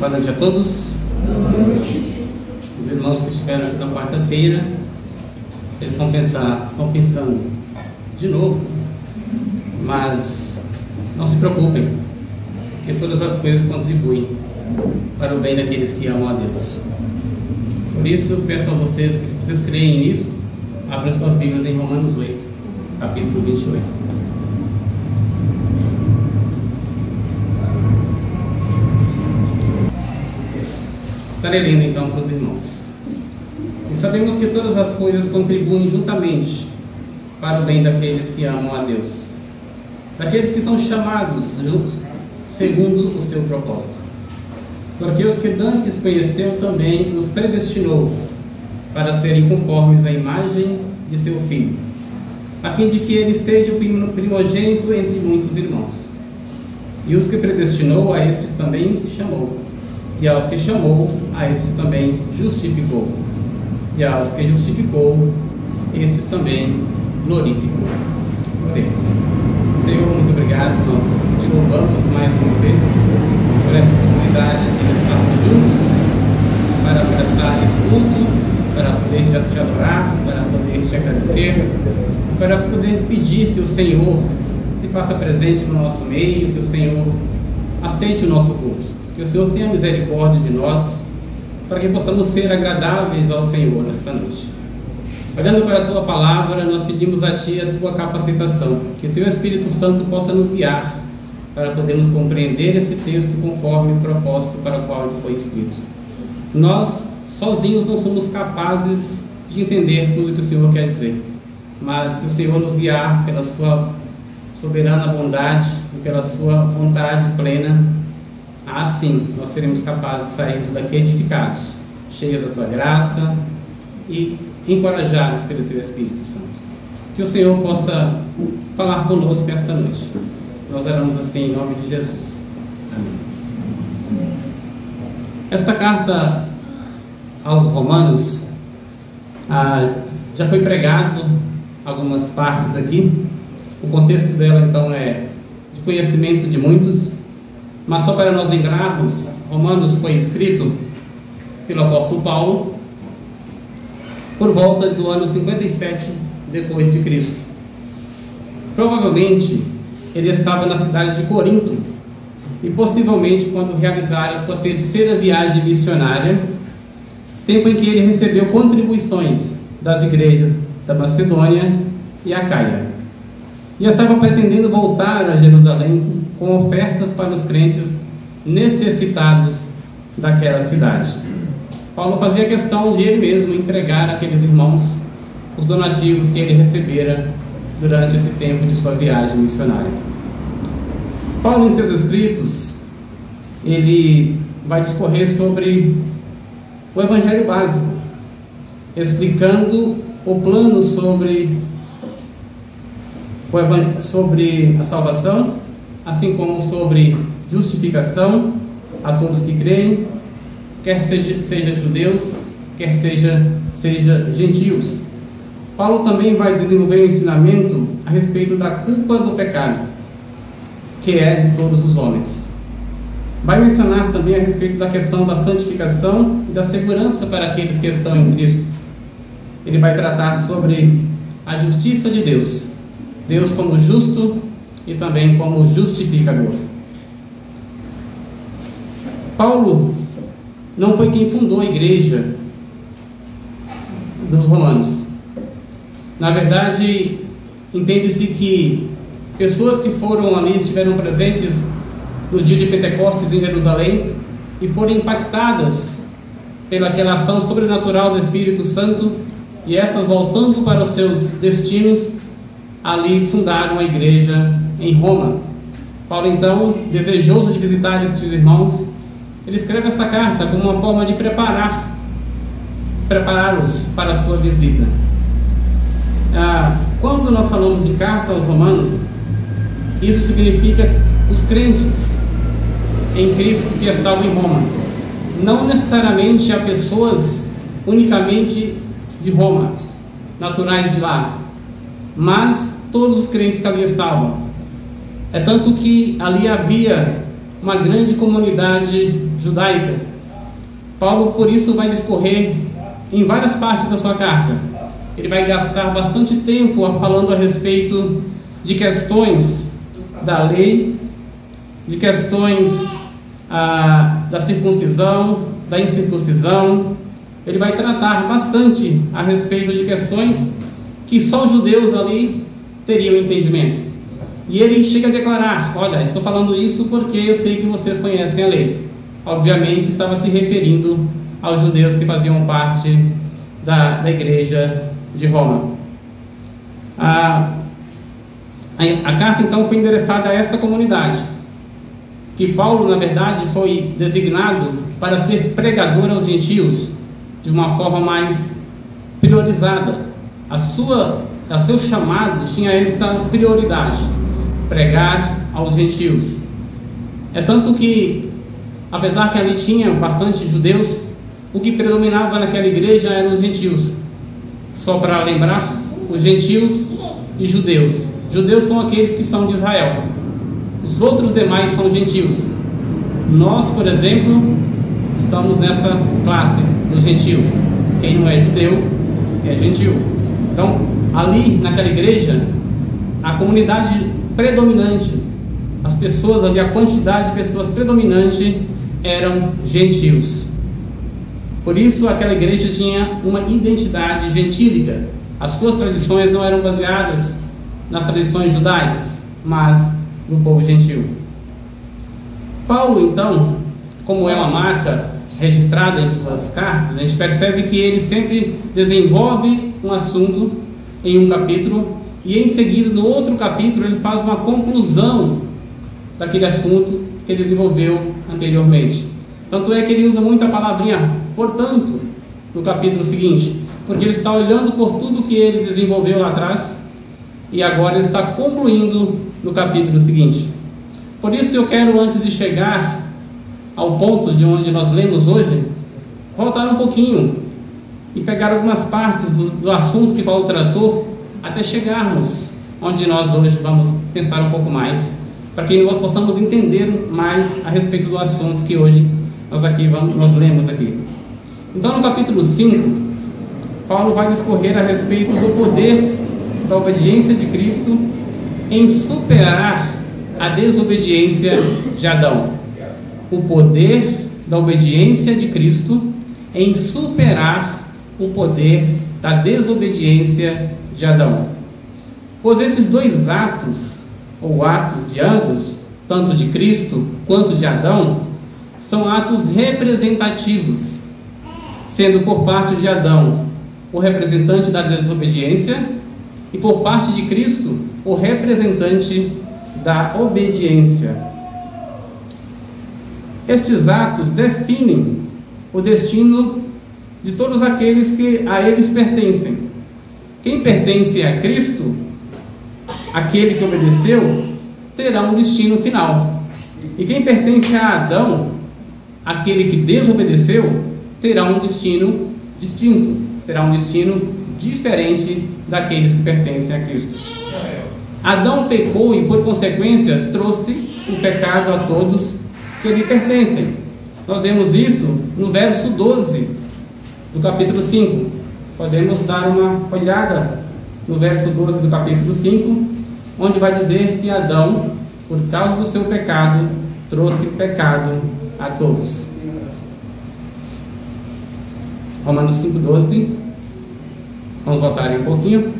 Boa noite a todos. Boa noite. Os irmãos que estiveram aqui na quarta-feira, eles estão pensando de novo, mas não se preocupem, porque todas as coisas contribuem para o bem daqueles que amam a Deus. Por isso, peço a vocês que, se vocês creem nisso, abram suas Bíblias em Romanos 8, capítulo 28. Estarei lendo então para os irmãos. E sabemos que todas as coisas contribuem juntamente para o bem daqueles que amam a Deus, daqueles que são chamados juntos segundo o seu propósito. Porque os que dantes conheceu também os predestinou para serem conformes à imagem de seu Filho, a fim de que ele seja o primogênito entre muitos irmãos. E os que predestinou, a estes também chamou. E aos que chamou, a estes também justificou. E aos que justificou, estes também glorificou. Oremos. Senhor, muito obrigado. Nós te louvamos mais uma vez por essa oportunidade de estarmos juntos para prestar esse culto, para poder te adorar, para poder te agradecer, para poder pedir que o Senhor se faça presente no nosso meio, que o Senhor aceite o nosso culto. Que o Senhor tenha misericórdia de nós, para que possamos ser agradáveis ao Senhor nesta noite. Olhando para a Tua Palavra, nós pedimos a Ti a Tua capacitação, que o Teu Espírito Santo possa nos guiar, para podermos compreender esse texto conforme o propósito para o qual ele foi escrito. Nós, sozinhos, não somos capazes de entender tudo que o Senhor quer dizer, mas se o Senhor nos guiar pela Sua soberana bondade e pela Sua vontade plena, assim nós seremos capazes de sair daqui edificados, cheios da Tua graça e encorajados pelo Teu Espírito Santo. Que o Senhor possa falar conosco esta noite. Nós oramos assim em nome de Jesus. Amém. Esta carta aos Romanos já foi pregado algumas partes aqui. O contexto dela então é de conhecimento de muitos. Mas só para nós lembrarmos, Romanos foi escrito pelo apóstolo Paulo por volta do ano 57 depois de Cristo. Provavelmente ele estava na cidade de Corinto e possivelmente quando realizara a sua terceira viagem missionária, tempo em que ele recebeu contribuições das igrejas da Macedônia e Acaia. E estava pretendendo voltar a Jerusalém com ofertas para os crentes necessitados daquela cidade. Paulo fazia questão de ele mesmo entregar àqueles irmãos os donativos que ele recebera durante esse tempo de sua viagem missionária. Paulo, em seus escritos, ele vai discorrer sobre o Evangelho básico, explicando o plano sobre a salvação, assim como sobre justificação a todos que creem, quer seja judeus, quer seja gentios. Paulo também vai desenvolver um ensinamento a respeito da culpa do pecado, que é de todos os homens. Vai mencionar também a respeito da questão da santificação e da segurança para aqueles que estão em Cristo. Ele vai tratar sobre a justiça de Deus, Deus como justo e também como justificador. Paulo não foi quem fundou a igreja dos romanos. Na verdade, entende-se que pessoas que foram ali, estiveram presentes no dia de Pentecostes em Jerusalém e foram impactadas pelaquela ação sobrenatural do Espírito Santo, e estas, voltando para os seus destinos, ali fundaram a igreja em Roma. Paulo, então, desejoso de visitar estes irmãos, ele escreve esta carta como uma forma de prepará-los para a sua visita. Quando nós falamos de carta aos romanos, isso significa os crentes em Cristo que estavam em Roma, não necessariamente a pessoas unicamente de Roma, naturais de lá, mas todos os crentes que ali estavam. É tanto que ali havia uma grande comunidade judaica. Paulo, por isso, vai discorrer em várias partes da sua carta. Ele vai gastar bastante tempo falando a respeito de questões da lei, de questões da circuncisão, da incircuncisão. Ele vai tratar bastante a respeito de questões que só os judeus ali teriam entendimento. E ele chega a declarar: olha, estou falando isso porque eu sei que vocês conhecem a lei. Obviamente estava se referindo aos judeus que faziam parte da igreja de Roma. A carta então foi endereçada a esta comunidade, que Paulo, na verdade, foi designado para ser pregador aos gentios de uma forma mais priorizada. O seu chamado tinha esta prioridade: pregar aos gentios. É tanto que, apesar que ali tinha bastante judeus, o que predominava naquela igreja eram os gentios. Só para lembrar, os gentios e judeus. Judeus são aqueles que são de Israel. Os outros demais são gentios. Nós, por exemplo, estamos nesta classe dos gentios. Quem não é judeu é gentil. Então, ali naquela igreja, a comunidade predominante, as pessoas ali, a quantidade de pessoas predominante eram gentios. Por isso, aquela igreja tinha uma identidade gentílica. As suas tradições não eram baseadas nas tradições judaicas, mas do povo gentil. Paulo, então, como é uma marca registrada em suas cartas, a gente percebe que ele sempre desenvolve um assunto em um capítulo e em seguida, no outro capítulo, ele faz uma conclusão daquele assunto que ele desenvolveu anteriormente. Tanto é que ele usa muito a palavrinha portanto no capítulo seguinte, porque ele está olhando por tudo que ele desenvolveu lá atrás e agora ele está concluindo no capítulo seguinte. Por isso eu quero, antes de chegar ao ponto de onde nós lemos hoje, voltar um pouquinho e pegar algumas partes do assunto que Paulo tratou, até chegarmos onde nós hoje vamos pensar um pouco mais, para que nós possamos entender mais a respeito do assunto que hoje nós lemos aqui. Então, no capítulo 5, Paulo vai discorrer a respeito do poder da obediência de Cristo em superar a desobediência de Adão. O poder da obediência de Cristo em superar o poder da desobediência de Adão. Pois esses dois atos, ou atos de ambos, tanto de Cristo quanto de Adão, são atos representativos, sendo por parte de Adão o representante da desobediência e por parte de Cristo o representante da obediência. Estes atos definem o destino de todos aqueles que a eles pertencem. Quem pertence a Cristo, aquele que obedeceu, terá um destino final. E quem pertence a Adão, aquele que desobedeceu, terá um destino distinto, terá um destino diferente daqueles que pertencem a Cristo. Adão pecou e, por consequência, trouxe o pecado a todos que lhe pertencem. Nós vemos isso no verso 12 do capítulo 5. Podemos dar uma olhada no verso 12 do capítulo 5, onde vai dizer que Adão, por causa do seu pecado, trouxe pecado a todos. Romanos 5,12. Vamos voltar aí um pouquinho.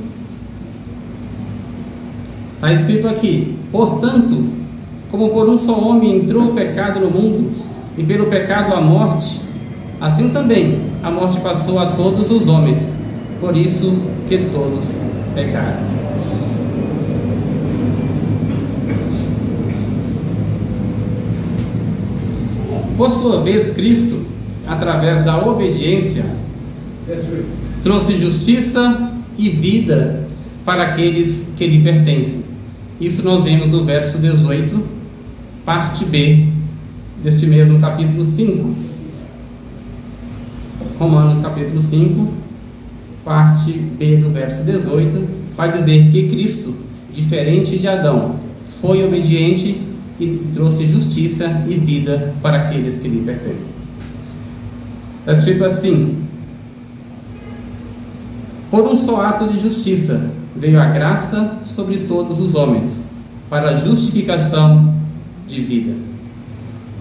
Está escrito aqui: portanto, como por um só homem entrou o pecado no mundo, e pelo pecado a morte, assim também a morte passou a todos os homens, por isso que todos pecaram. Por sua vez, Cristo, através da obediência, trouxe justiça e vida para aqueles que lhe pertencem. Isso nós vemos no verso 18, parte B, deste mesmo capítulo 5. Romanos capítulo 5, parte B do verso 18, vai dizer que Cristo, diferente de Adão, foi obediente e trouxe justiça e vida para aqueles que lhe pertencem. Está escrito assim: por um só ato de justiça veio a graça sobre todos os homens, para a justificação de vida.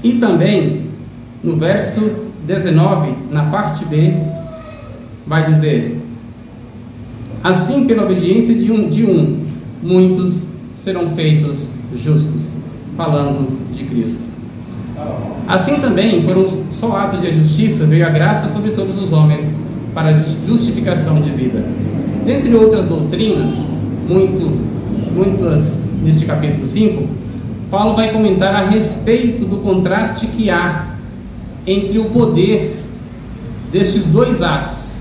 E também, no verso 19, na parte B, vai dizer: assim, pela obediência de um, muitos serão feitos justos, falando de Cristo. Assim também, por um só ato de justiça, veio a graça sobre todos os homens, para a justificação de vida. Dentre outras doutrinas, muitas neste capítulo 5, Paulo vai comentar a respeito do contraste que há entre o poder destes dois atos,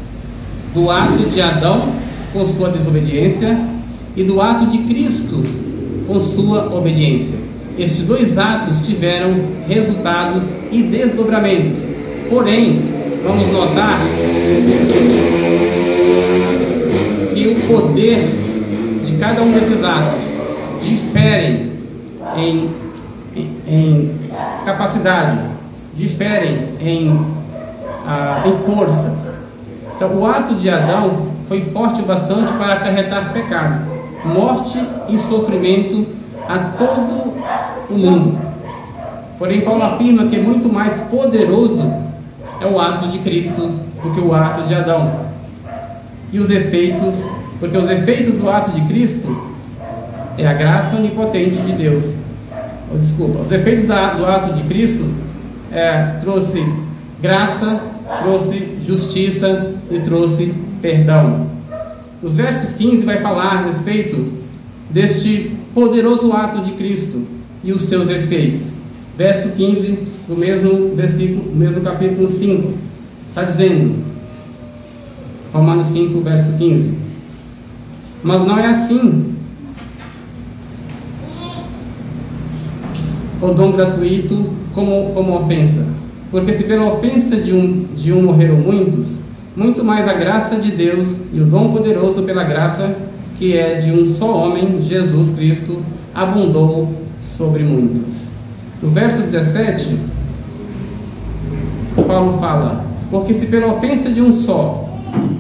do ato de Adão com sua desobediência e do ato de Cristo com sua obediência. Estes dois atos tiveram resultados e desdobramentos, porém, vamos notar que o poder de cada um desses atos diferem em capacidade, diferem em força. Então, o ato de Adão foi forte bastante para acarretar pecado, morte e sofrimento a todo o mundo. Porém, Paulo afirma que muito mais poderoso é o ato de Cristo do que o ato de Adão. E os efeitos, porque os efeitos do ato de Cristo é a graça onipotente de Deus. Os efeitos do ato de Cristo trouxe graça, trouxe justiça e trouxe perdão. Os versos 15 vai falar a respeito deste poderoso ato de Cristo e os seus efeitos. Verso 15 do mesmo versículo, mesmo capítulo 5, está dizendo, Romanos 5, verso 15: mas não é assim o dom gratuito como ofensa, porque se pela ofensa de um morreram muitos, muito mais a graça de Deus e o dom poderoso pela graça que é de um só homem, Jesus Cristo, abundou sobre muitos. No verso 17, Paulo fala: porque se pela ofensa de um só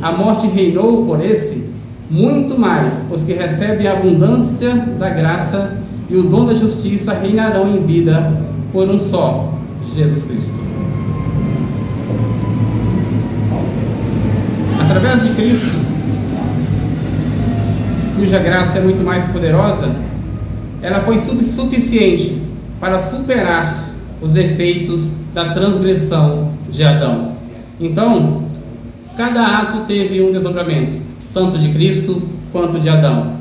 a morte reinou por esse, muito mais os que recebem a abundância da graça e o dom da justiça reinarão em vida por um só, Jesus Cristo. Através de Cristo, cuja graça é muito mais poderosa, ela foi suficiente para superar os efeitos da transgressão de Adão. Então, cada ato teve um desdobramento, tanto de Cristo quanto de Adão.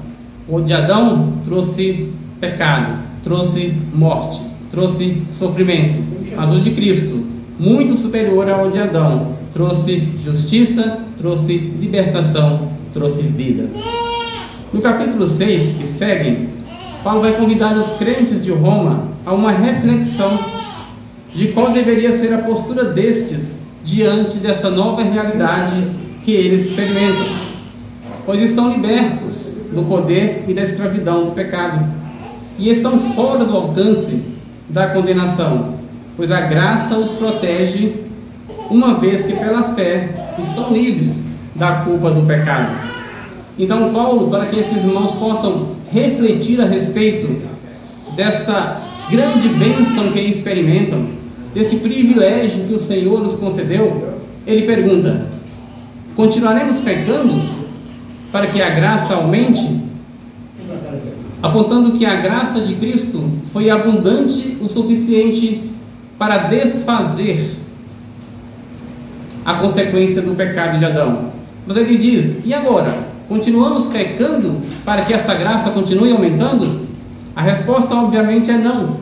O de Adão trouxe pecado, trouxe morte, trouxe sofrimento, mas o de Cristo, muito superior ao de Adão, trouxe justiça, trouxe libertação, trouxe vida. No capítulo 6, que segue, Paulo vai convidar os crentes de Roma a uma reflexão de qual deveria ser a postura destes diante desta nova realidade que eles experimentam, pois estão libertos do poder e da escravidão do pecado, e estão fora do alcance da condenação, pois a graça os protege, uma vez que pela fé estão livres da culpa do pecado. Então Paulo, para que esses irmãos possam refletir a respeito desta grande bênção que experimentam, desse privilégio que o Senhor nos concedeu, ele pergunta: continuaremos pecando para que a graça aumente? Apontando que a graça de Cristo foi abundante o suficiente para desfazer a consequência do pecado de Adão. Mas ele diz: e agora? Continuamos pecando para que esta graça continue aumentando? A resposta obviamente é não.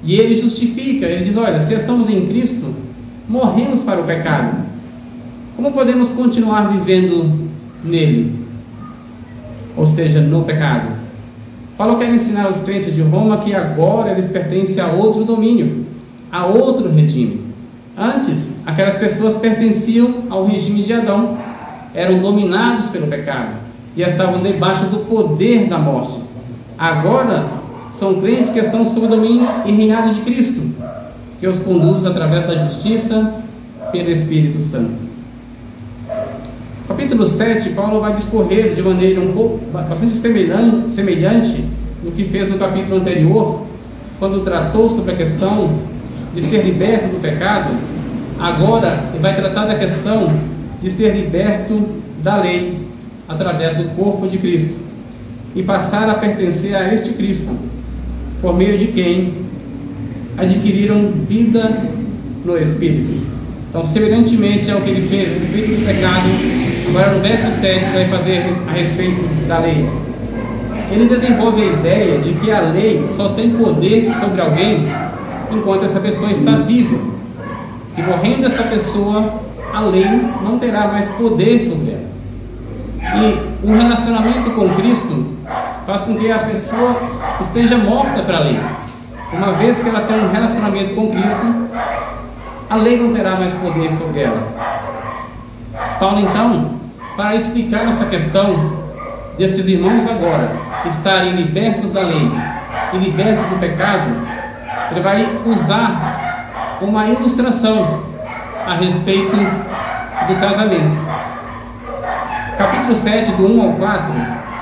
E ele justifica, ele diz: olha, se estamos em Cristo, morremos para o pecado. Como podemos continuar vivendo nele? Ou seja, no pecado. Paulo quer ensinar aos crentes de Roma que agora eles pertencem a outro domínio, a outro regime. Antes, aquelas pessoas pertenciam ao regime de Adão, eram dominados pelo pecado e estavam debaixo do poder da morte. Agora são crentes que estão sob o domínio e reinado de Cristo, que os conduz através da justiça pelo Espírito Santo. Capítulo 7, Paulo vai discorrer de maneira bastante semelhante do que fez no capítulo anterior, quando tratou sobre a questão de ser liberto do pecado. Agora ele vai tratar da questão de ser liberto da lei através do corpo de Cristo e passar a pertencer a este Cristo, por meio de quem adquiriram vida no Espírito. Então, semelhantemente ao que ele fez a respeito do pecado, agora no verso 7 vai fazer a respeito da lei. Ele desenvolve a ideia de que a lei só tem poder sobre alguém enquanto essa pessoa está viva, e morrendo esta pessoa, a lei não terá mais poder sobre ela. E o relacionamento com Cristo faz com que a pessoa esteja morta para a lei. Uma vez que ela tem um relacionamento com Cristo, a lei não terá mais poder sobre ela. Paulo, então, para explicar essa questão destes irmãos agora estarem libertos da lei e libertos do pecado, ele vai usar uma ilustração a respeito do casamento. Capítulo 7, do 1 ao 4,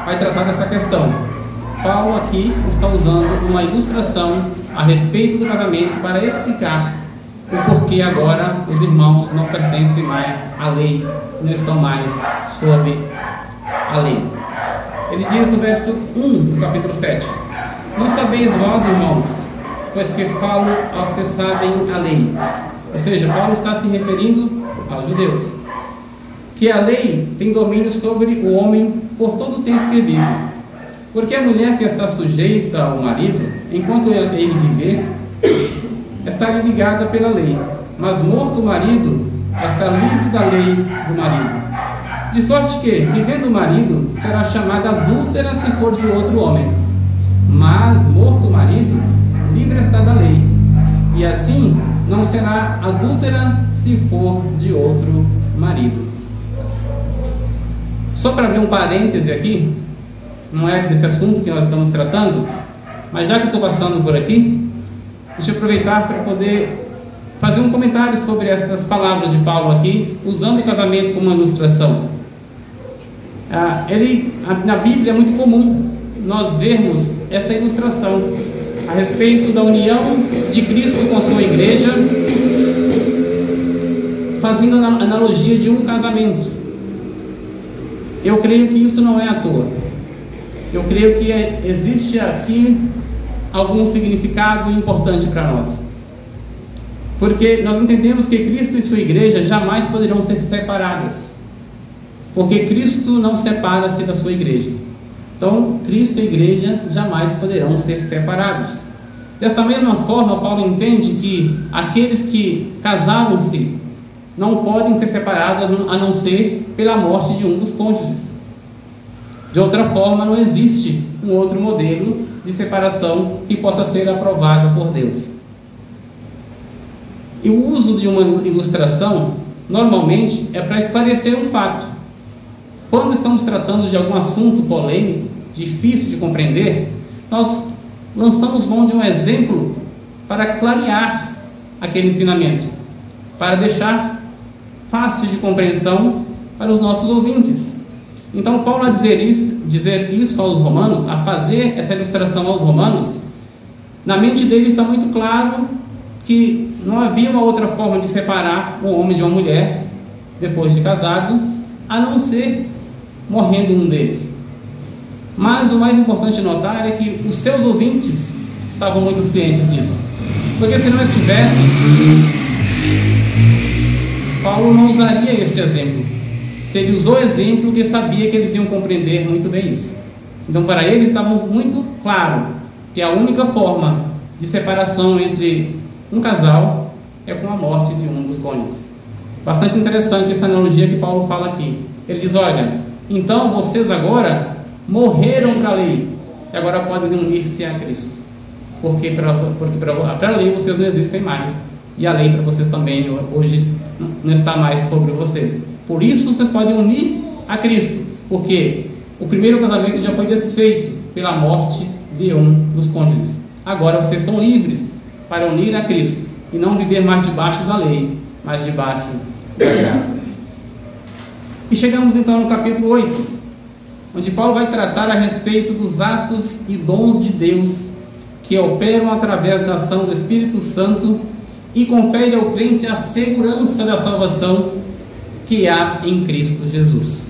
vai tratar dessa questão. Paulo aqui está usando uma ilustração a respeito do casamento para explicar o porquê agora os irmãos não pertencem mais à lei, não estão mais sob a lei. Ele diz no verso 1 do capítulo 7: Não sabeis vós, irmãos, pois que falo aos que sabem a lei. Ou seja, Paulo está se referindo aos judeus, que a lei tem domínio sobre o homem por todo o tempo que vive. Porque a mulher que está sujeita ao marido, enquanto ele viver, está ligada pela lei, mas morto o marido, está livre da lei do marido. De sorte que, vivendo o marido, será chamada adúltera se for de outro homem. Mas, morto o marido, livre está da lei. E assim, não será adúltera se for de outro marido. Só para abrir um parêntese aqui, não é desse assunto que nós estamos tratando, mas já que estou passando por aqui, deixa eu aproveitar para poder fazer um comentário sobre essas palavras de Paulo aqui, usando o casamento como uma ilustração. Na Bíblia é muito comum nós vermos essa ilustração a respeito da união de Cristo com a sua igreja, fazendo a analogia de um casamento. Eu creio que isso não é à toa. Eu creio que existe aqui algum significado importante para nós, porque nós entendemos que Cristo e sua igreja jamais poderão ser separadas, porque Cristo não separa-se da sua igreja. Então, Cristo e a igreja jamais poderão ser separados. Desta mesma forma, Paulo entende que aqueles que casaram-se não podem ser separados a não ser pela morte de um dos cônjuges. De outra forma, não existe um outro modelo de separação que possa ser aprovado por Deus. E o uso de uma ilustração, normalmente, é para esclarecer um fato. Quando estamos tratando de algum assunto polêmico, difícil de compreender, nós lançamos mão de um exemplo para clarear aquele ensinamento, para deixar fácil de compreensão para os nossos ouvintes. Então, Paulo, a dizer isso aos romanos, a fazer essa ilustração aos romanos, na mente dele está muito claro que não havia uma outra forma de separar um homem de uma mulher depois de casados, a não ser morrendo um deles. Mas o mais importante notar é que os seus ouvintes estavam muito cientes disso, porque se não estivessem, Paulo não usaria este exemplo. Se ele usou o exemplo, porque sabia que eles iam compreender muito bem isso. Então, para eles estava muito claro que a única forma de separação entre um casal é com a morte de um dos cônjuges. Bastante interessante essa analogia que Paulo fala aqui. Ele diz: olha, então vocês agora morreram para a lei e agora podem unir-se a Cristo, porque para a lei vocês não existem mais, e a lei para vocês também hoje não está mais sobre vocês. Por isso vocês podem unir a Cristo, porque o primeiro casamento já foi desfeito pela morte de um dos cônjuges. Agora vocês estão livres para unir a Cristo e não viver mais debaixo da lei, mas debaixo da graça. E chegamos então no capítulo 8, onde Paulo vai tratar a respeito dos atos e dons de Deus que operam através da ação do Espírito Santo e confere ao crente a segurança da salvação que há em Cristo Jesus.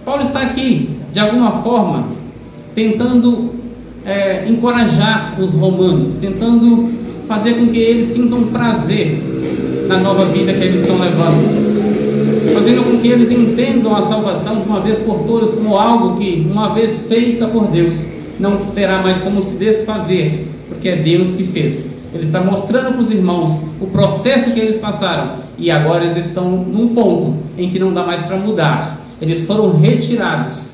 Paulo está aqui, de alguma forma, tentando encorajar os romanos, tentando fazer com que eles sintam prazer na nova vida que eles estão levando, fazendo com que eles entendam a salvação de uma vez por todas como algo que, uma vez feita por Deus, não terá mais como se desfazer, porque é Deus que fez. Ele está mostrando para os irmãos o processo que eles passaram, e agora eles estão num ponto em que não dá mais para mudar. Eles foram retirados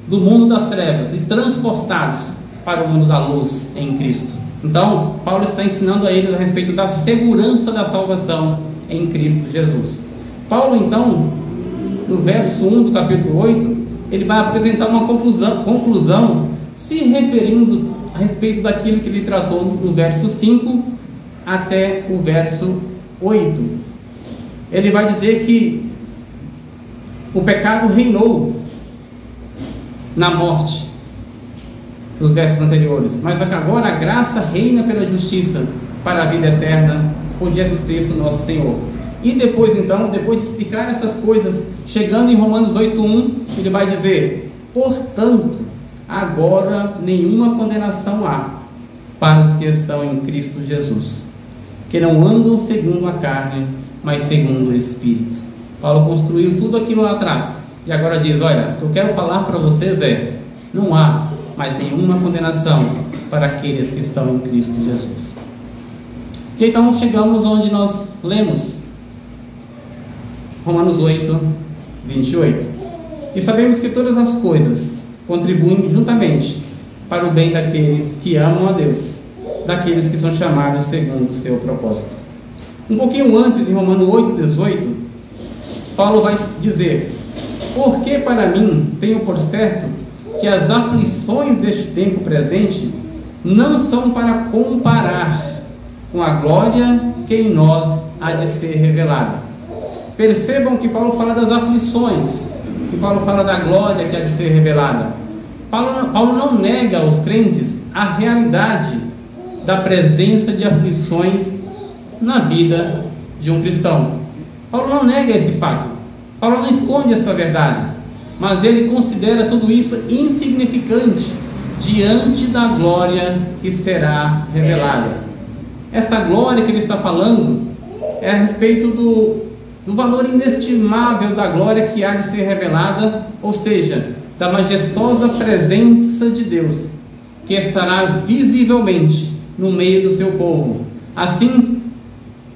do mundo das trevas e transportados para o mundo da luz em Cristo. Então, Paulo está ensinando a eles a respeito da segurança da salvação em Cristo Jesus. Paulo, então, no verso 1 do capítulo 8, ele vai apresentar uma conclusão se referindo a respeito daquilo que ele tratou no verso 5 até o verso 8. Ele vai dizer que o pecado reinou na morte dos versos anteriores, mas agora a graça reina pela justiça para a vida eterna por Jesus Cristo nosso Senhor. E depois então, depois de explicar essas coisas, chegando em Romanos 8:1, ele vai dizer: portanto, agora nenhuma condenação há para os que estão em Cristo Jesus, que não andam segundo a carne, mas segundo o Espírito. Paulo construiu tudo aquilo lá atrás, e agora diz: olha, o que eu quero falar para vocês não há mais nenhuma condenação para aqueles que estão em Cristo Jesus. E então chegamos onde nós lemos Romanos 8:28. E sabemos que todas as coisas contribuem juntamente para o bem daqueles que amam a Deus, daqueles que são chamados segundo o seu propósito. Um pouquinho antes, em Romanos 8:18, Paulo vai dizer: porque para mim tenho por certo que as aflições deste tempo presente não são para comparar com a glória que em nós há de ser revelada. Percebam que Paulo fala das aflições, que Paulo fala da glória que há de ser revelada. Paulo não nega aos crentes a realidade da presença de aflições na vida de um cristão. Paulo não nega esse fato, Paulo não esconde esta verdade, mas ele considera tudo isso insignificante diante da glória que será revelada. Esta glória que ele está falando é a respeito do valor inestimável da glória que há de ser revelada, ou seja, da majestosa presença de Deus, que estará visivelmente no meio do seu povo, assim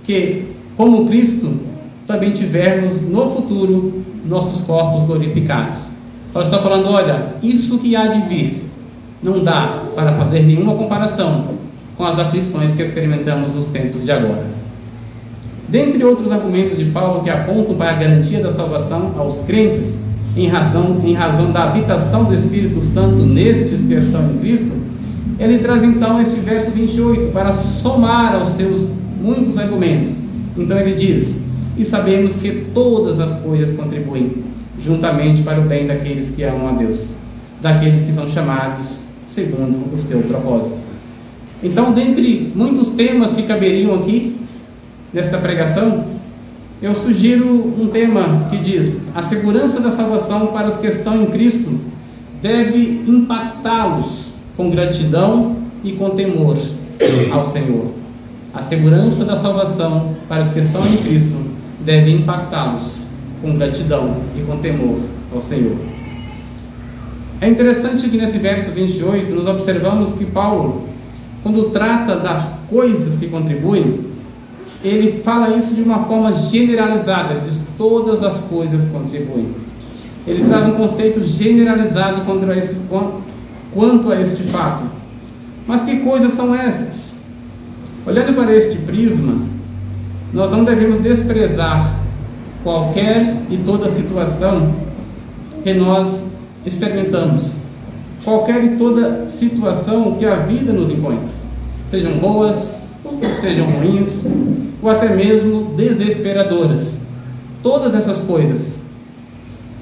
que, como Cristo, também tivermos no futuro nossos corpos glorificados. Paulo está falando: olha, isso que há de vir não dá para fazer nenhuma comparação com as aflições que experimentamos nos tempos de agora. Dentre outros argumentos de Paulo que apontam para a garantia da salvação aos crentes, em razão da habitação do Espírito Santo nestes que estão em Cristo, ele traz então este verso 28 para somar aos seus muitos argumentos. Então ele diz: e sabemos que todas as coisas contribuem juntamente para o bem daqueles que amam a Deus, daqueles que são chamados segundo o seu propósito. Então, dentre muitos temas que caberiam aqui nesta pregação, eu sugiro um tema que diz: a segurança da salvação para os que estão em Cristo deve impactá-los com gratidão e com temor ao Senhor. A segurança da salvação para os que estão em Cristo deve impactá-los com gratidão e com temor ao Senhor. É interessante que nesse verso 28 nós observamos que Paulo, quando trata das coisas que contribuem, ele fala isso de uma forma generalizada. Ele diz: todas as coisas contribuem. Ele traz um conceito generalizado quanto a este fato. Mas que coisas são essas? Olhando para este prisma, nós não devemos desprezar qualquer e toda situação que nós experimentamos, qualquer e toda situação que a vida nos impõe, sejam boas, sejam ruins, ou até mesmo desesperadoras. Todas essas coisas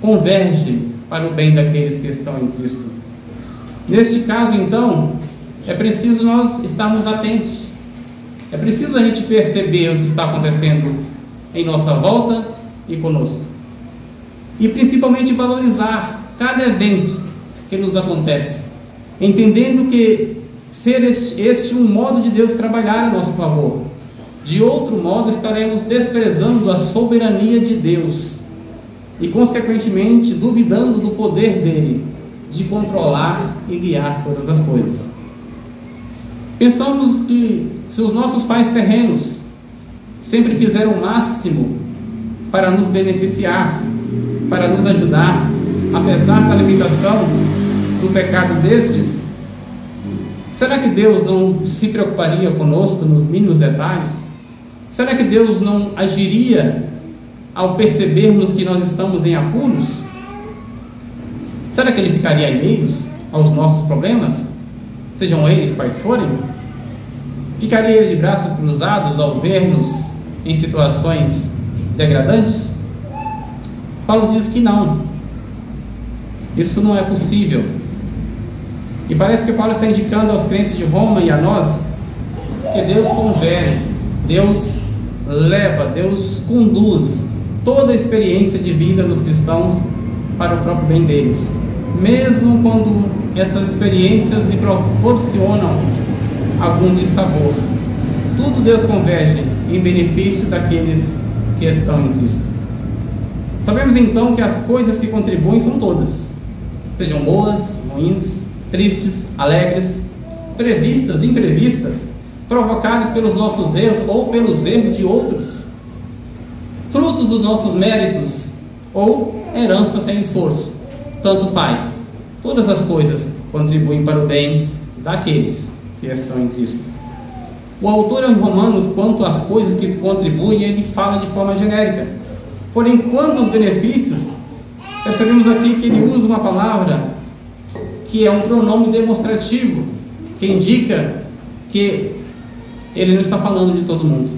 convergem para o bem daqueles que estão em Cristo. Neste caso, então, é preciso nós estarmos atentos. É preciso a gente perceber o que está acontecendo em nossa volta e conosco. E principalmente valorizar cada evento que nos acontece, entendendo que ser este um modo de Deus trabalhar a nosso favor. De outro modo, estaremos desprezando a soberania de Deus e, consequentemente, duvidando do poder dele de controlar e guiar todas as coisas. Pensamos que se os nossos pais terrenos sempre fizeram o máximo para nos beneficiar, para nos ajudar, apesar da limitação do pecado destes, será que Deus não se preocuparia conosco nos mínimos detalhes? Será que Deus não agiria ao percebermos que nós estamos em apuros? Será que Ele ficaria alheios aos nossos problemas, sejam eles quais forem? Ficaria Ele de braços cruzados ao ver-nos em situações degradantes? Paulo diz que não. Isso não é possível. E parece que Paulo está indicando aos crentes de Roma e a nós que Deus converge, Deus leva, Deus conduz toda a experiência de vida dos cristãos para o próprio bem deles, mesmo quando estas experiências lhe proporcionam algum dissabor. Tudo Deus converge em benefício daqueles que estão em Cristo. Sabemos então que as coisas que contribuem são todas, sejam boas, ruins, tristes, alegres, previstas, imprevistas, provocadas pelos nossos erros ou pelos erros de outros, frutos dos nossos méritos ou herança sem esforço. Tanto faz. Todas as coisas contribuem para o bem daqueles que estão em Cristo. O autor em Romanos, quanto às coisas que contribuem, ele fala de forma genérica. Porém, quanto aos benefícios, percebemos aqui que ele usa uma palavra que é um pronome demonstrativo, que indica que ele não está falando de todo mundo,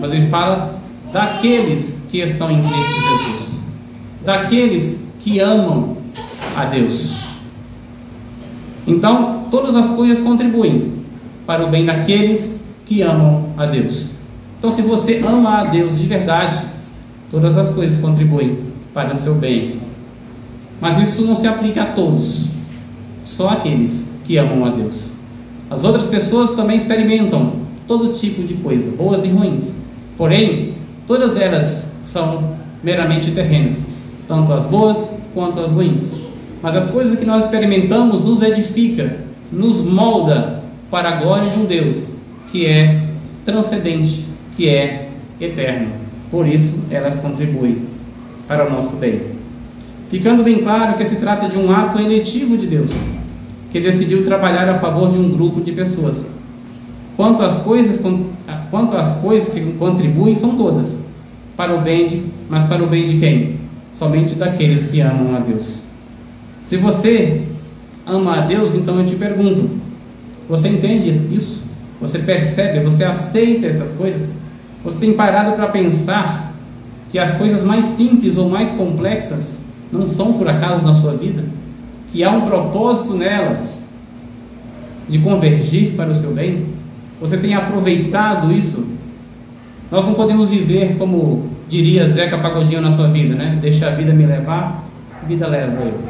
mas ele fala daqueles que estão em Cristo Jesus, daqueles que amam a Deus. Então, todas as coisas contribuem para o bem daqueles que amam a Deus. Então, se você ama a Deus de verdade, todas as coisas contribuem para o seu bem. Mas isso não se aplica a todos, só aqueles que amam a Deus. As outras pessoas também experimentam todo tipo de coisa, boas e ruins. Porém, todas elas são meramente terrenas, tanto as boas quanto as ruins. Mas as coisas que nós experimentamos nos edifica, nos molda para a glória de um Deus que é transcendente, que é eterno. Por isso, elas contribuem para o nosso bem. Ficando bem claro que se trata de um ato eletivo de Deus, que decidiu trabalhar a favor de um grupo de pessoas. Quanto às coisas que contribuem, são todas para o bem, mas para o bem de quem? Somente daqueles que amam a Deus. Se você ama a Deus, então eu te pergunto, você entende isso? Você percebe, você aceita essas coisas? Você tem parado para pensar que as coisas mais simples ou mais complexas não são por acaso na sua vida? Que há um propósito nelas de convergir para o seu bem? Você tem aproveitado isso? Nós não podemos viver como diria Zeca Pagodinho na sua vida, né? Deixa a vida me levar, a vida leva eu.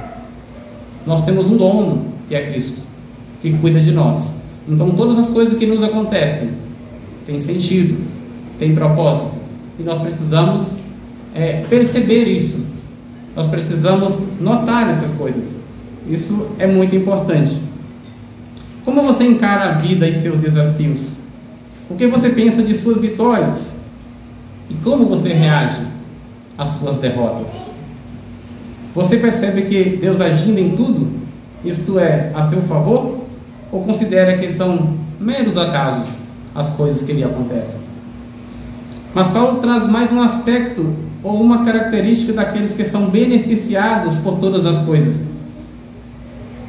Nós temos um dono, que é Cristo, que cuida de nós. Então todas as coisas que nos acontecem têm sentido, têm propósito, e nós precisamos perceber isso. Nós precisamos notar essas coisas. Isso é muito importante. Como você encara a vida e seus desafios? O que você pensa de suas vitórias? E como você reage às suas derrotas? Você percebe que Deus agindo em tudo, isto é, a seu favor? Ou considera que são meros acasos as coisas que lhe acontecem? Mas Paulo traz mais um aspecto ou uma característica daqueles que são beneficiados por todas as coisas.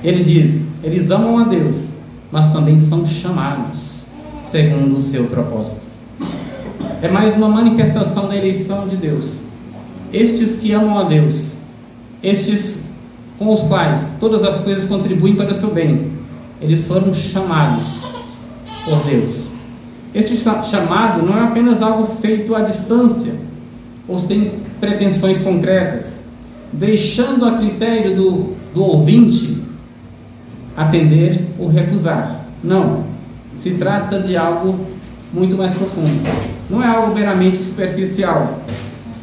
Ele diz: eles amam a Deus, mas também são chamados segundo o seu propósito. É mais uma manifestação da eleição de Deus. Estes que amam a Deus, estes com os quais todas as coisas contribuem para o seu bem, eles foram chamados por Deus. Este chamado não é apenas algo feito à distância ou sem pretensões concretas, deixando a critério do ouvinte atender ou recusar. Não, se trata de algo muito mais profundo. Não é algo meramente superficial,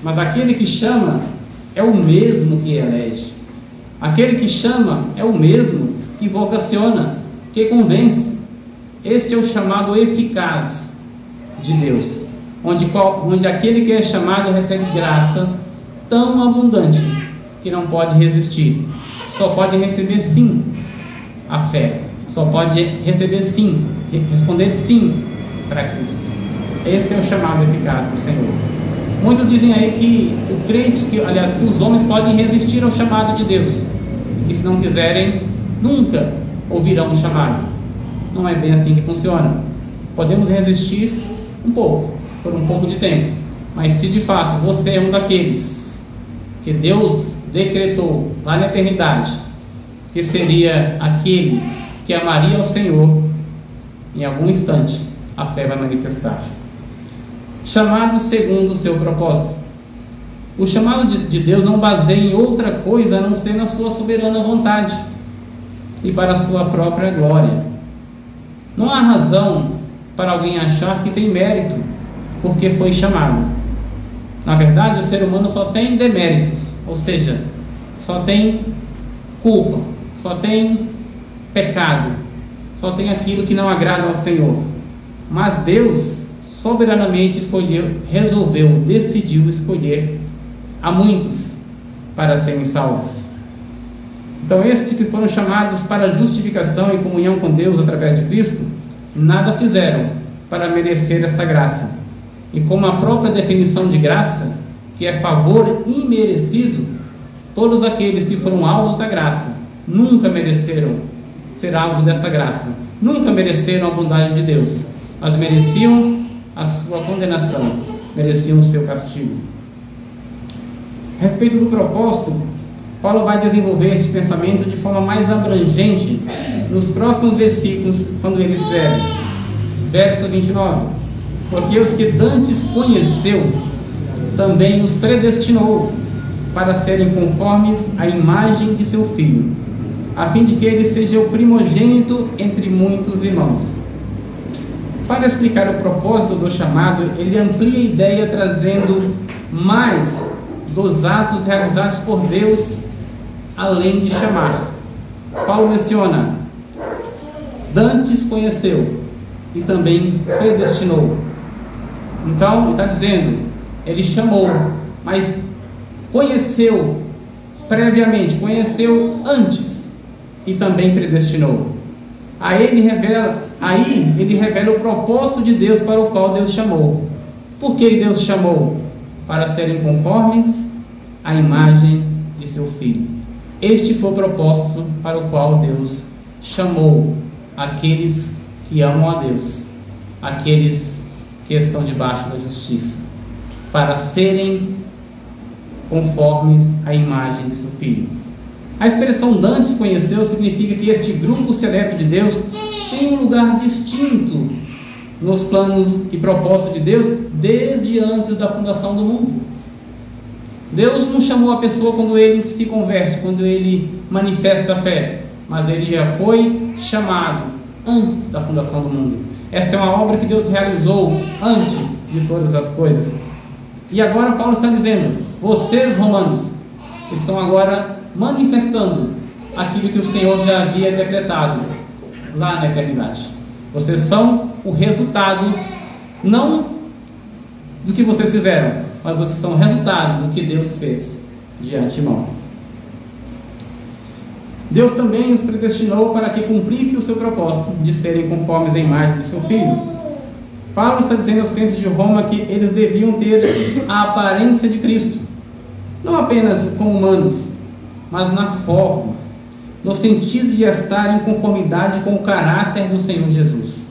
mas aquele que chama é o mesmo que elege. Aquele que chama é o mesmo que vocaciona, que convence. Este é o chamado eficaz de Deus, onde aquele que é chamado recebe graça tão abundante que não pode resistir. Só pode receber sim a fé, só pode receber sim, responder sim para Cristo. Este é o chamado eficaz do Senhor. Muitos dizem aí que o crente, que os homens podem resistir ao chamado de Deus, e se não quiserem, nunca ouvirão o chamado. Não é bem assim que funciona. Podemos resistir um pouco, por um pouco de tempo, mas se de fato você é um daqueles que Deus decretou lá na eternidade que seria aquele que amaria ao Senhor, em algum instante a fé vai manifestar. Chamado segundo o seu propósito. O chamado de Deus não baseia em outra coisa a não ser na sua soberana vontade e para a sua própria glória. Não há razão para alguém achar que tem mérito porque foi chamado. Na verdade, o ser humano só tem deméritos, ou seja, só tem culpa, só tem pecado, só tem aquilo que não agrada ao Senhor. Mas Deus soberanamente decidiu escolher a muitos para serem salvos. Então, estes que foram chamados para justificação e comunhão com Deus através de Cristo, nada fizeram para merecer esta graça. E como a própria definição de graça, que é favor imerecido, todos aqueles que foram alvos da graça nunca mereceram ser alvos desta graça, nunca mereceram a bondade de Deus, mas mereciam a sua condenação, mereciam o seu castigo. A respeito do propósito, Paulo vai desenvolver este pensamento de forma mais abrangente nos próximos versículos, quando ele escreve, verso 29: porque os que dantes conheceu, também os predestinou para serem conformes à imagem de seu Filho, a fim de que ele seja o primogênito entre muitos irmãos. Para explicar o propósito do chamado, ele amplia a ideia trazendo mais dos atos realizados por Deus além de chamar. Paulo menciona: dantes conheceu e também predestinou. Então, ele está dizendo, ele chamou, mas conheceu previamente, conheceu antes e também predestinou. Aí ele revela o propósito de Deus para o qual Deus chamou. Por que Deus chamou? Para serem conformes à imagem de seu Filho. Este foi o propósito para o qual Deus chamou aqueles que amam a Deus, aqueles que estão debaixo da justiça, para serem conformes à imagem de seu Filho. A expressão dantes conheceu significa que este grupo seleto de Deus tem um lugar distinto nos planos e propósitos de Deus desde antes da fundação do mundo. Deus não chamou a pessoa quando ele se converte, quando ele manifesta a fé, mas ele já foi chamado antes da fundação do mundo. Esta é uma obra que Deus realizou antes de todas as coisas. E agora Paulo está dizendo: vocês, romanos, estão agora manifestando aquilo que o Senhor já havia decretado lá na eternidade. Vocês são o resultado, não do que vocês fizeram, mas vocês são o resultado do que Deus fez de antemão. Deus também os predestinou para que cumprisse o seu propósito de serem conformes à imagem de seu Filho. Paulo está dizendo aos crentes de Roma que eles deviam ter a aparência de Cristo, não apenas como humanos, mas na forma, no sentido de estar em conformidade com o caráter do Senhor Jesus.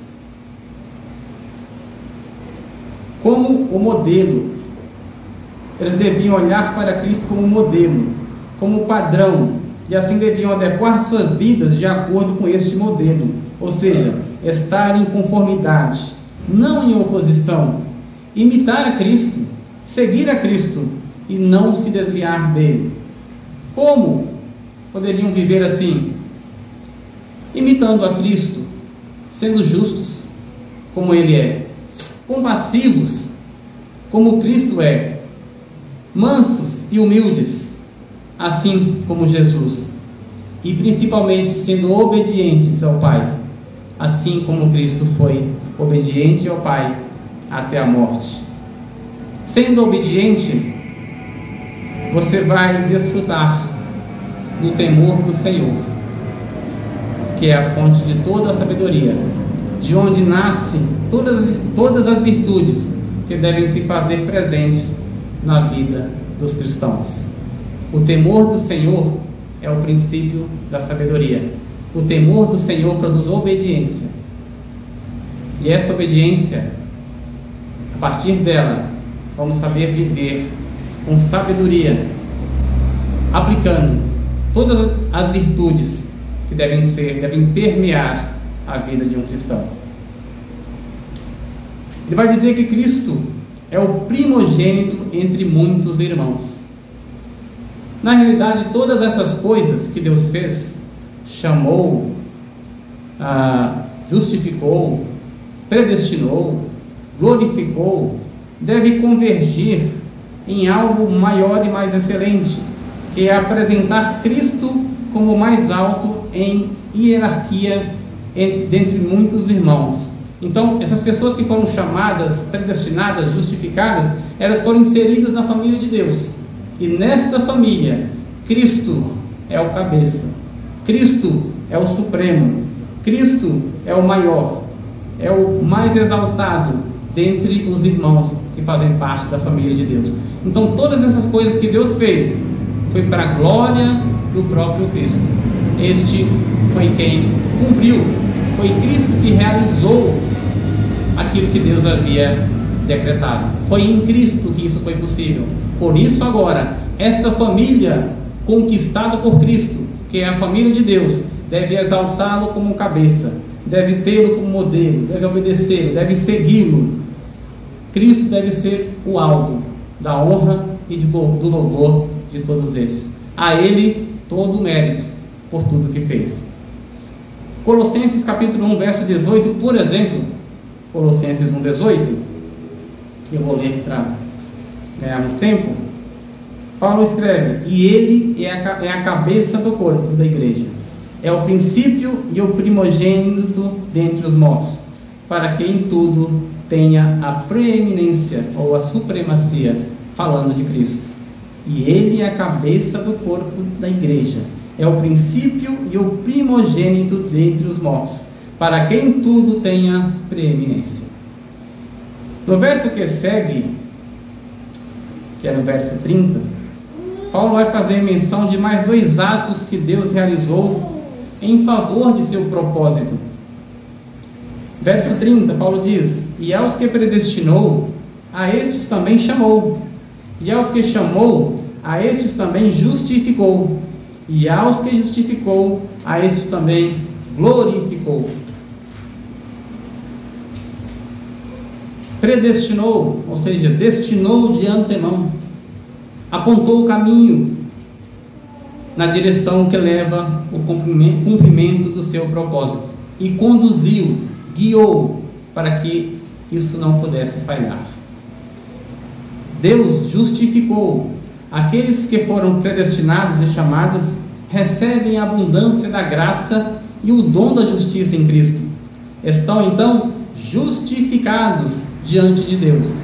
Como o modelo, eles deviam olhar para Cristo como modelo, como padrão, e assim deviam adequar suas vidas de acordo com este modelo, ou seja, estar em conformidade, não em oposição, imitar a Cristo, seguir a Cristo e não se desviar dele. Como poderiam viver assim? Imitando a Cristo, sendo justos, como Ele é, compassivos, como Cristo é, mansos e humildes, assim como Jesus, e principalmente sendo obedientes ao Pai, assim como Cristo foi obediente ao Pai até a morte. Sendo obediente, você vai desfrutar do temor do Senhor, que é a fonte de toda a sabedoria, de onde nascem todas as virtudes que devem se fazer presentes na vida dos cristãos. O temor do Senhor é o princípio da sabedoria. O temor do Senhor produz obediência. E esta obediência, a partir dela, vamos saber viver com sabedoria, aplicando todas as virtudes que devem permear a vida de um cristão. Ele vai dizer que Cristo é o primogênito entre muitos irmãos. Na realidade, todas essas coisas que Deus fez, chamou, justificou, predestinou, glorificou, deve convergir em algo maior e mais excelente, que é apresentar Cristo como mais alto em hierarquia dentre muitos irmãos. Então, essas pessoas que foram chamadas, predestinadas, justificadas, elas foram inseridas na família de Deus. E nesta família, Cristo é o cabeça, Cristo é o supremo, Cristo é o maior, é o mais exaltado dentre os irmãos que fazem parte da família de Deus. Então, todas essas coisas que Deus fez foi para a glória do próprio Cristo. Este foi quem cumpriu, foi Cristo que realizou aquilo que Deus havia decretado. Foi em Cristo que isso foi possível. Por isso agora, esta família conquistada por Cristo, que é a família de Deus, deve exaltá-lo como cabeça, deve tê-lo como modelo, deve obedecê-lo, deve segui-lo. Cristo deve ser o alvo da honra e do louvor de todos esses. A Ele todo o mérito por tudo que fez. Colossenses capítulo 1, verso 18, por exemplo, Colossenses 1, 18, que eu vou ler para ganharmos tempo. Paulo escreve: e Ele é a cabeça do corpo da igreja, é o princípio e o primogênito dentre os mortos, para que em tudo tenha a preeminência ou a supremacia, falando de Cristo. E Ele é a cabeça do corpo da igreja, é o princípio e o primogênito dentre os mortos, para que em tudo tenha preeminência. No verso que segue, que é no verso 30, Paulo vai fazer menção de mais dois atos que Deus realizou em favor de seu propósito. Verso 30, Paulo diz: e aos que predestinou, a estes também chamou, e aos que chamou, a estes também justificou, e aos que justificou, a estes também glorificou. Predestinou, ou seja, destinou de antemão, apontou o caminho na direção que leva o cumprimento do seu propósito, e conduziu, guiou para que isso não pudesse falhar. Deus justificou. Aqueles que foram predestinados e chamados recebem a abundância da graça e o dom da justiça em Cristo. Estão então justificados diante de Deus.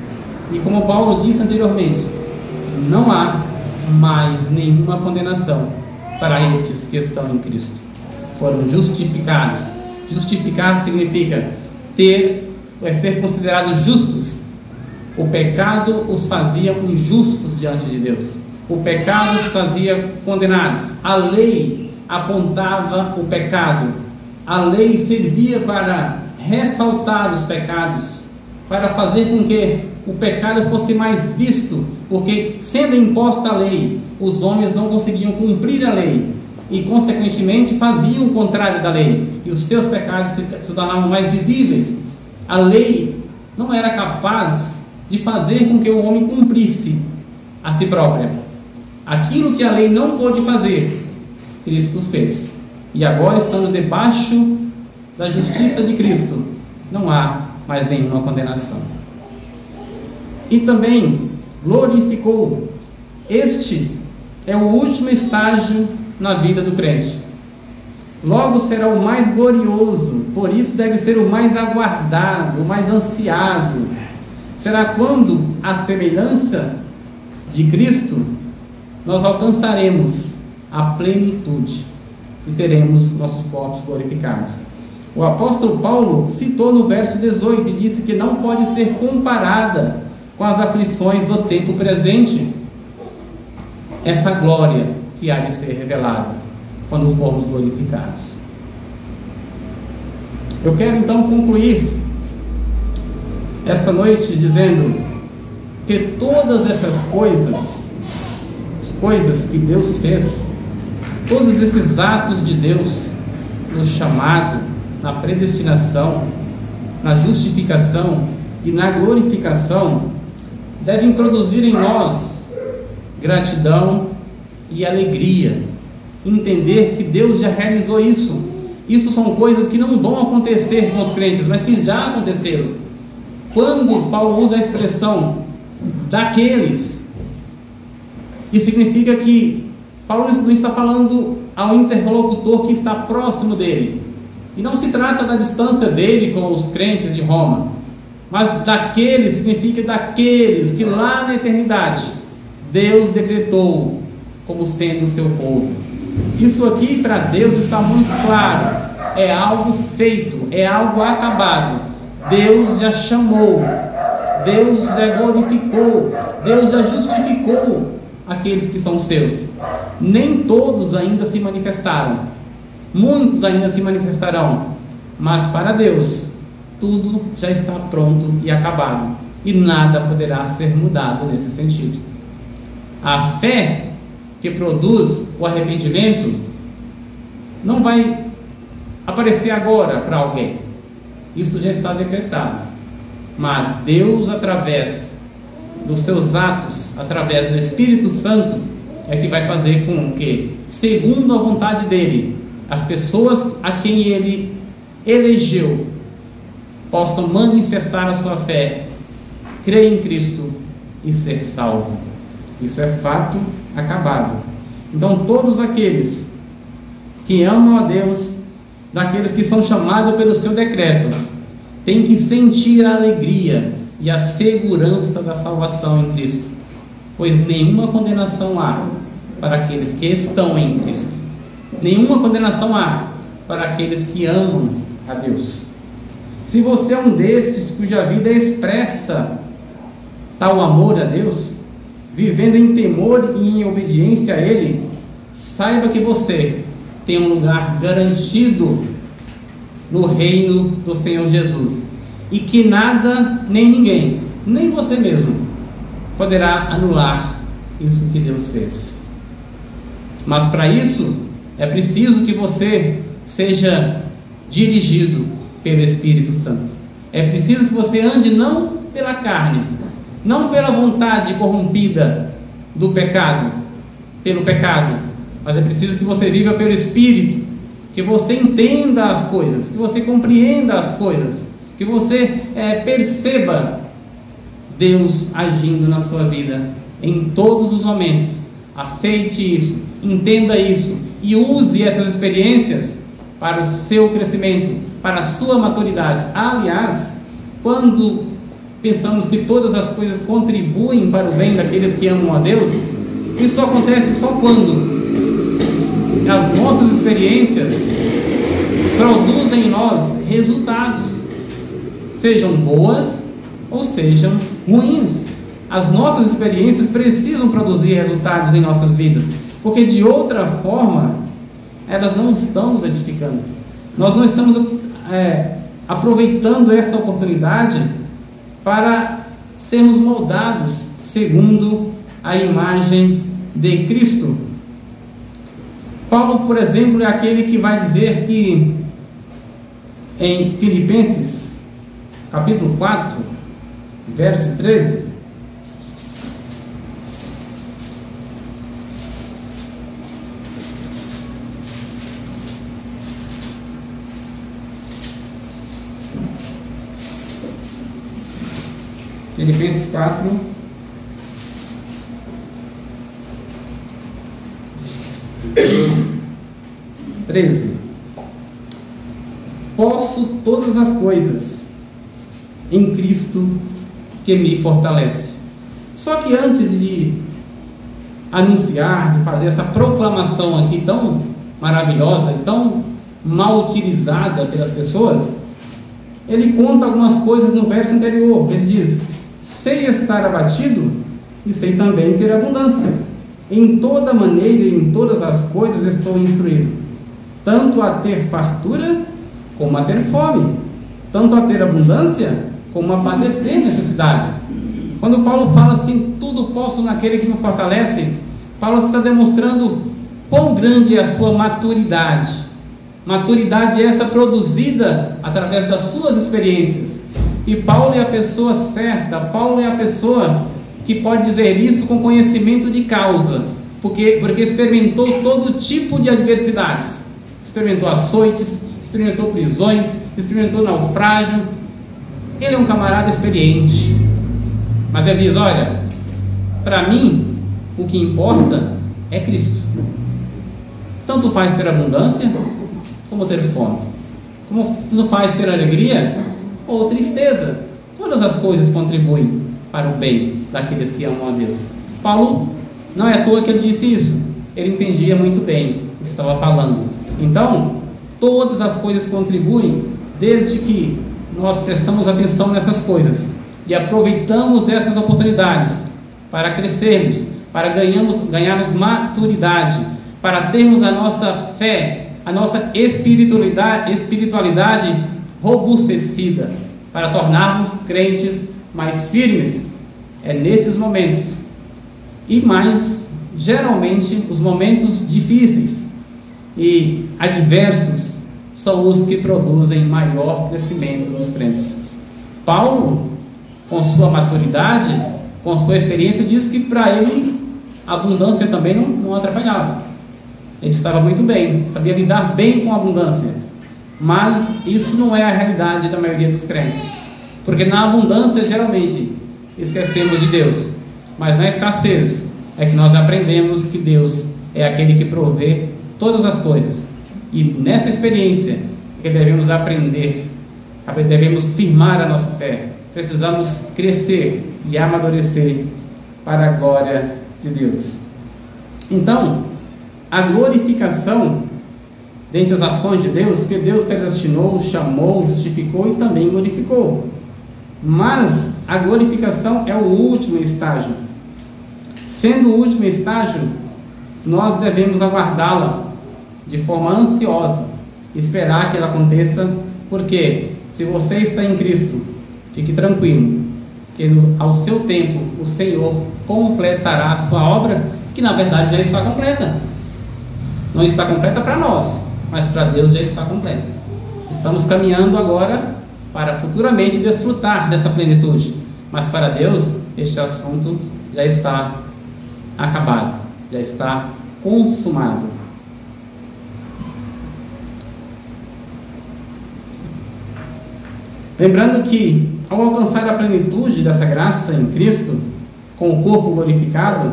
E como Paulo disse anteriormente, não há mais nenhuma condenação para estes que estão em Cristo. Foram justificados. Justificar significa ser considerados justos. O pecado os fazia injustos diante de Deus. O pecado os fazia condenados. A lei apontava o pecado. A lei servia para ressaltar os pecados, para fazer com que o pecado fosse mais visto, porque sendo imposta a lei, os homens não conseguiam cumprir a lei e consequentemente faziam o contrário da lei, e os seus pecados se tornavam mais visíveis. A lei não era capaz de fazer com que o homem cumprisse a si própria. Aquilo que a lei não pôde fazer, Cristo fez. E agora estamos debaixo da justiça de Cristo. Não há mais nenhuma condenação. E também glorificou. Este é o último estágio na vida do crente. Logo será o mais glorioso, por isso deve ser o mais aguardado, o mais ansiado. Será quando, à semelhança de Cristo, nós alcançaremos a plenitude e teremos nossos corpos glorificados. O apóstolo Paulo citou no verso 18 e disse que não pode ser comparada com as aflições do tempo presente essa glória que há de ser revelada quando formos glorificados. Eu quero então concluir esta noite dizendo que todas essas coisas, as coisas que Deus fez, todos esses atos de Deus no chamado, na predestinação, na justificação e na glorificação, devem produzir em nós gratidão e alegria. Entender que Deus já realizou isso. Isso são coisas que não vão acontecer com os crentes, mas que já aconteceram. Quando Paulo usa a expressão daqueles, isso significa que Paulo não está falando ao interlocutor que está próximo dele. E não se trata da distância dele com os crentes de Roma, mas daqueles significa daqueles que lá na eternidade Deus decretou como sendo o seu povo. Isso aqui para Deus está muito claro. É algo feito, é algo acabado. Deus já chamou, Deus já glorificou, Deus já justificou aqueles que são seus. Nem todos ainda se manifestaram, muitos ainda se manifestarão, mas para Deus tudo já está pronto e acabado, e nada poderá ser mudado nesse sentido. A fé que produz o arrependimento não vai aparecer agora para alguém, isso já está decretado, mas Deus, através dos seus atos, através do Espírito Santo, é que vai fazer com que, segundo a vontade dele, as pessoas a quem ele elegeu possam manifestar a sua fé, crer em Cristo e ser salvo. Isso é fato acabado. Então todos aqueles que amam a Deus, daqueles que são chamados pelo seu decreto, têm que sentir a alegria e a segurança da salvação em Cristo, pois nenhuma condenação há para aqueles que estão em Cristo. Nenhuma condenação há para aqueles que amam a Deus. Se você é um destes cuja vida expressa tal amor a Deus, vivendo em temor e em obediência a Ele, saiba que você tem um lugar garantido no reino do Senhor Jesus, e que nada, nem ninguém, nem você mesmo, poderá anular isso que Deus fez. Mas para isso é preciso que você seja dirigido pelo Espírito Santo. É preciso que você ande não pela carne, não pela vontade corrompida do pecado, pelo pecado, mas é preciso que você viva pelo Espírito, que você entenda as coisas, que você compreenda as coisas, que você perceba Deus agindo na sua vida em todos os momentos. Aceite isso, entenda isso e use essas experiências para o seu crescimento, para a sua maturidade. Aliás, quando pensamos que todas as coisas contribuem para o bem daqueles que amam a Deus, isso acontece só quando as nossas experiências produzem em nós resultados, sejam boas ou sejam ruins. As nossas experiências precisam produzir resultados em nossas vidas, porque de outra forma elas não estão nos edificando. Nós não estamos aproveitando esta oportunidade para sermos moldados segundo a imagem de Cristo. Paulo, por exemplo, é aquele que vai dizer que em Filipenses, capítulo 4, verso 13, Filipenses 4, posso todas as coisas em Cristo que me fortalece. Só que antes de anunciar, de fazer essa proclamação aqui tão maravilhosa, tão mal utilizada pelas pessoas, ele conta algumas coisas no verso anterior. Ele diz: sei estar abatido e sei também ter abundância. Em toda maneira e em todas as coisas estou instruído, tanto a ter fartura como a ter fome, tanto a ter abundância como a padecer necessidade. Quando Paulo fala assim, tudo posso naquele que me fortalece, Paulo está demonstrando quão grande é a sua maturidade. Maturidade esta produzida através das suas experiências. E Paulo é a pessoa certa, Paulo é a pessoa que pode dizer isso com conhecimento de causa, porque experimentou todo tipo de adversidades. Experimentou açoites, experimentou prisões, experimentou naufrágio. Ele é um camarada experiente. Mas ele diz: olha, para mim o que importa é Cristo. Tanto faz ter abundância como ter fome, como não faz ter alegria ou tristeza. Todas as coisas contribuem para o bem daqueles que amam a Deus. Paulo, não é à toa que ele disse isso. Ele entendia muito bem o que estava falando. Então, todas as coisas contribuem, desde que nós prestamos atenção nessas coisas e aproveitamos essas oportunidades para crescermos, para ganharmos maturidade, para termos a nossa fé, a nossa espiritualidade robustecida, para tornarmos crentes mais firmes. É nesses momentos, e mais geralmente os momentos difíceis e adversos são os que produzem maior crescimento nos crentes. Paulo, com sua maturidade, com sua experiência, diz que para ele a abundância também não atrapalhava. Ele estava muito bem, sabia lidar bem com a abundância. Mas isso não é a realidade da maioria dos crentes, porque na abundância geralmente esquecemos de Deus, mas na escassez é que nós aprendemos que Deus é aquele que provê todas as coisas. E nessa experiência que devemos aprender, devemos firmar a nossa fé. Precisamos crescer e amadurecer para a glória de Deus. Então, a glorificação dentre as ações de Deus, porque Deus predestinou, chamou, justificou e também glorificou. Mas a glorificação é o último estágio. Sendo o último estágio, nós devemos aguardá-la de forma ansiosa, esperar que ela aconteça, porque se você está em Cristo, fique tranquilo, que ao seu tempo o Senhor completará a sua obra, que na verdade já está completa. Não está completa para nós, mas para Deus já está completa. Estamos caminhando agora para futuramente desfrutar dessa plenitude, mas para Deus este assunto já está acabado, já está consumado. Lembrando que ao alcançar a plenitude dessa graça em Cristo, com o corpo glorificado,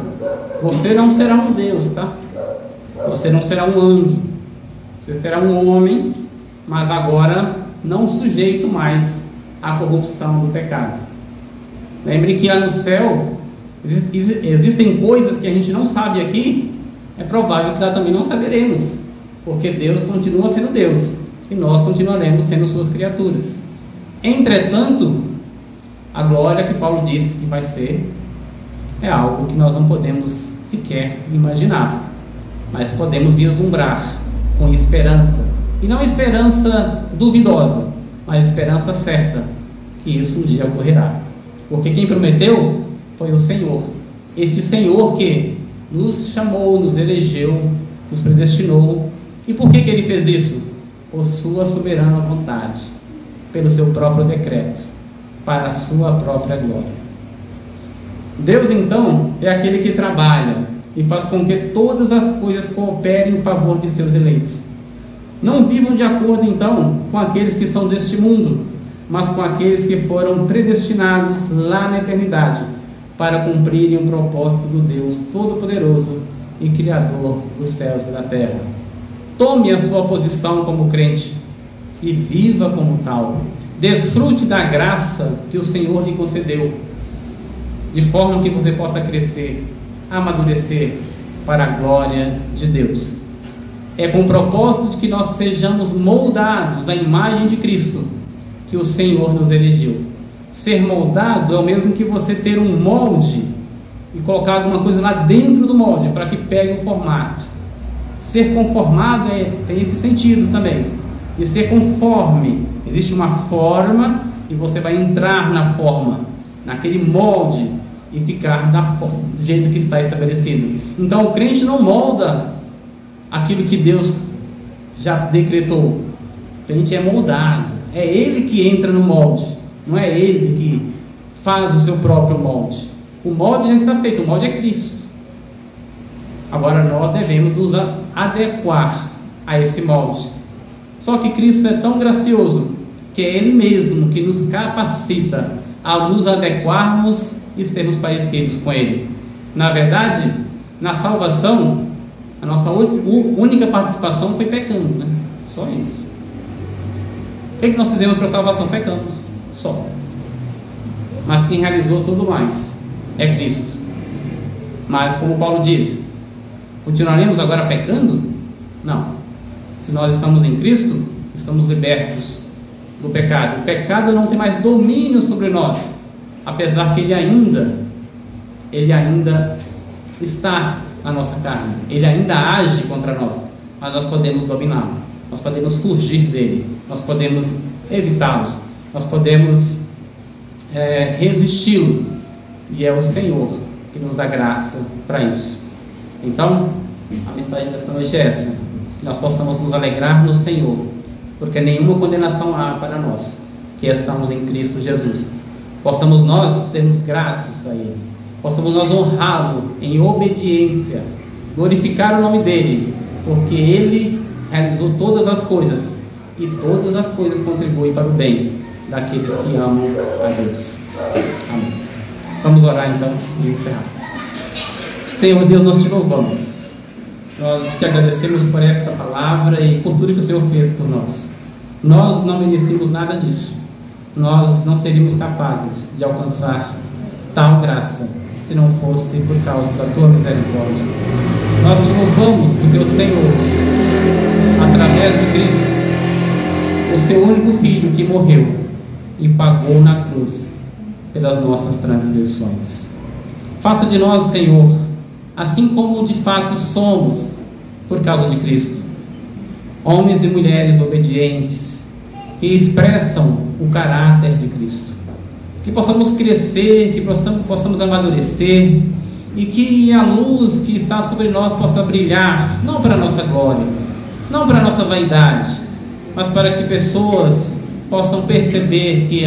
você não será um Deus, tá? Você não será um anjo, você será um homem, mas agora não sujeito mais à corrupção do pecado. Lembre que lá no céu existem coisas que a gente não sabe aqui, é provável que lá também não saberemos, porque Deus continua sendo Deus e nós continuaremos sendo suas criaturas. Entretanto, a glória que Paulo disse que vai ser é algo que nós não podemos sequer imaginar, mas podemos vislumbrar com esperança. E não esperança duvidosa, mas esperança certa, que isso um dia ocorrerá. Porque quem prometeu foi o Senhor. Este Senhor que nos chamou, nos elegeu, nos predestinou. E por que Ele fez isso? Por sua soberana vontade, pelo seu próprio decreto, para a sua própria glória. Deus, então, é aquele que trabalha e faz com que todas as coisas cooperem em favor de seus eleitos. Não vivam de acordo, então, com aqueles que são deste mundo, mas com aqueles que foram predestinados lá na eternidade, para cumprirem o propósito do Deus Todo-Poderoso e Criador dos céus e da terra. Tome a sua posição como crente e viva como tal. Desfrute da graça que o Senhor lhe concedeu, de forma que você possa crescer, amadurecer para a glória de Deus. É com o propósito de que nós sejamos moldados à imagem de Cristo que o Senhor nos elegeu. Ser moldado é o mesmo que você ter um molde e colocar alguma coisa lá dentro do molde para que pegue o formato. Ser conformado tem esse sentido também. E ser conforme, existe uma forma e você vai entrar na forma, naquele molde, e ficar do jeito que está estabelecido. Então o crente não molda aquilo que Deus já decretou. O crente é moldado. É ele que entra no molde, não é ele que faz o seu próprio molde. O molde já está feito, o molde é Cristo. Agora nós devemos nos adequar a esse molde. Só que Cristo é tão gracioso que é Ele mesmo que nos capacita a nos adequarmos e sermos parecidos com Ele. Na verdade, na salvação, a nossa única participação foi pecando, né? Só isso. O que nós fizemos para a salvação? Pecamos, só. Mas quem realizou tudo mais é Cristo. Mas como Paulo diz, continuaremos agora pecando? Não. Se nós estamos em Cristo, estamos libertos do pecado. O pecado não tem mais domínio sobre nós, apesar que ele ainda está na nossa carne, ele ainda age contra nós, mas nós podemos dominá-lo, nós podemos fugir dele, nós podemos evitá-los, nós podemos resisti-lo, e é o Senhor que nos dá graça para isso. Então, a mensagem desta noite é essa: que nós possamos nos alegrar no Senhor, porque nenhuma condenação há para nós que estamos em Cristo Jesus. Possamos nós sermos gratos a Ele, possamos nós honrá-lo em obediência, glorificar o nome dEle, porque Ele realizou todas as coisas, e todas as coisas contribuem para o bem daqueles que amam a Deus. Amém. Vamos orar então e encerrar. Senhor Deus, nós te louvamos, nós te agradecemos por esta palavra e por tudo que o Senhor fez por nós. Nós não merecemos nada disso, nós não seríamos capazes de alcançar tal graça se não fosse por causa da tua misericórdia. Nós te louvamos porque o Senhor, através de Cristo, o seu único Filho que morreu e pagou na cruz pelas nossas transgressões. Faça de nós, Senhor, assim como de fato somos por causa de Cristo, homens e mulheres obedientes que expressam o caráter de Cristo, que possamos crescer, que possamos amadurecer, e que a luz que está sobre nós possa brilhar, não para a nossa glória, não para a nossa vaidade, mas para que pessoas possam perceber que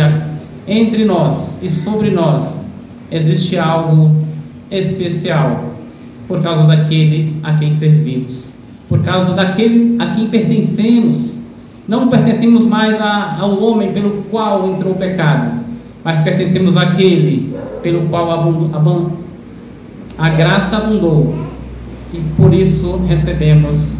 entre nós e sobre nós existe algo especial, por causa daquele a quem servimos, por causa daquele a quem pertencemos. Não pertencemos mais ao homem pelo qual entrou o pecado, mas pertencemos àquele pelo qual a graça abundou, e por isso recebemos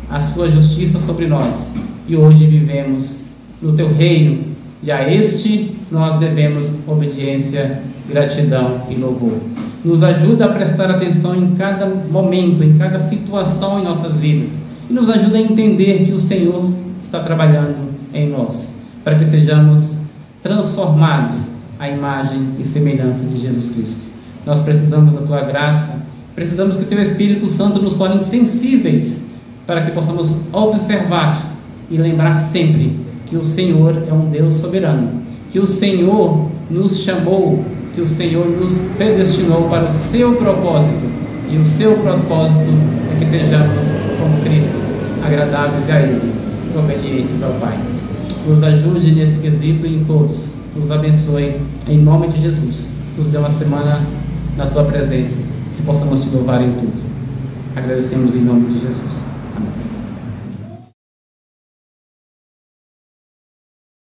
a sua justiça sobre nós, e hoje vivemos no teu reino, e a este nós devemos obediência, gratidão e louvor. Nos ajuda a prestar atenção em cada momento, em cada situação em nossas vidas, e nos ajuda a entender que o Senhor está trabalhando em nós, para que sejamos transformados à imagem e semelhança de Jesus Cristo. Nós precisamos da tua graça, precisamos que o teu Espírito Santo nos torne sensíveis para que possamos observar e lembrar sempre que o Senhor é um Deus soberano, que o Senhor nos chamou, que o Senhor nos predestinou para o seu propósito, e o seu propósito é que sejamos como Cristo, agradáveis a Ele, obedientes ao Pai. Nos ajude nesse quesito e em todos, nos abençoe em nome de Jesus, nos dê uma semana na Tua presença, que possamos Te louvar em tudo. Agradecemos em nome de Jesus.